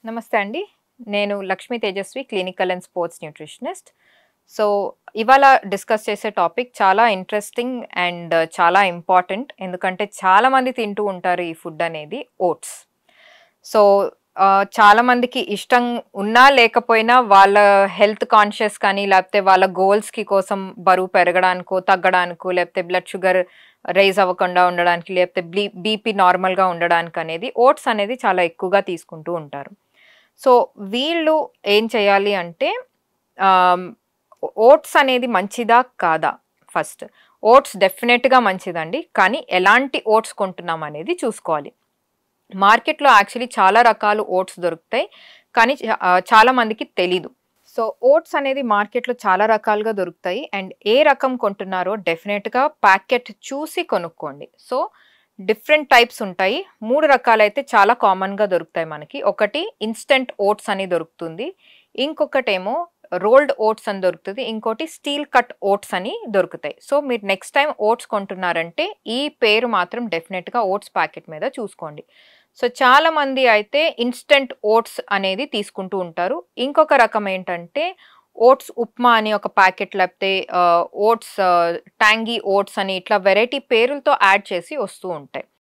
నమస్తే అండి. నేను Lakshmi Tejaswi clinical and sports nutritionist. So, ఇవాళ డిస్కస్ చేసే టాపిక్ చాలా ఇంట్రెస్టింగ్ అండ్ చాలా ఇంపార్టెంట్. ఎందుకంటే చాలామంది తింటూ ఉంటారు ఈ ఫుడ్ అనేది ఓట్స్. సో, చాలామందికి ఇష్టం ఉన్నా లేకపోయినా వాళ్ళ హెల్త్ కాన్షియస్ కానీ, లేకపోతే వాళ్ళ గోల్స్‌కి కోసం బరువు పెరగడానికో, తగ్గడానికో, లేకపోతే బ్లడ్ షుగర్ రైజ్ అవ్వకుండా ఉండడానికి, లేకపోతే బీపీ నార్మల్‌గా ఉండడానికనేది ఓట్స్ అనేది చాలా ఎక్కువగా తీసుకుంటూ ఉంటారు. సో, వీళ్ళు ఏం చేయాలి అంటే ఆహ్, ఓట్స్ అనేది మంచిదా? కాదా? ఫస్ట్. ఓట్స్ డెఫినెట్‌గా మంచిదండి. కానీ ఎలాంటి ఓట్స్ కొంటున్నామనేది చూసుకోవాలి. మార్కెట్‌లో యాక్చువల్లీ చాలా రకాలు ఓట్స్ దొరుకుతాయి. కానీ చాలా మందికి తెలీదు. సో, ఓట్స్ అనేది మార్కెట్‌లో చాలా రకాలుగా దొరుకుతాయి. అండ్ ఏ రకం కొంటున్నారో డెఫినెట్‌గా ప్యాకెట్ చూసి కొనుక్కోండి. సో, డిఫరెంట్ టైప్స్ ఉంటాయి. 3 రకాలైతే చాలా కామన్‌గా దొరుకుతాయి మనకి. ఒకటి ఇన్‌స్టంట్ ఓట్స్ అని దొరుకుతుంది. ఇంకొకటేమో రోల్డ్ ఓట్స్ అని దొరుకుతది. ఇంకోటి స్టీల్ కట్ ఓట్స్ అని దొరుకుతాయి. సో, మీరు నెక్స్ట్ టైమ్ ఓట్స్ కొంటున్నారంటే ఈ పేరు మాత్రం డెఫినెట్‌గా ఓట్స్ ప్యాకెట్ మీద చూసుకోండి. సో, చాలామంది అయితే ఇన్‌స్టంట్ ఓట్స్ అనేది తీసుకుంటూ ఉంటారు. ఇంకొక రకం ఏంటంటే ఓట్స్ ఉప్మా అని ఒక ప్యాకెట్ లేకపోతే ఓట్స్ టాంగీ ఓట్స్ అని ఇట్లా వెరైటీ పేరులతో యాడ్ చేసి వస్తూ ఉంటాయి.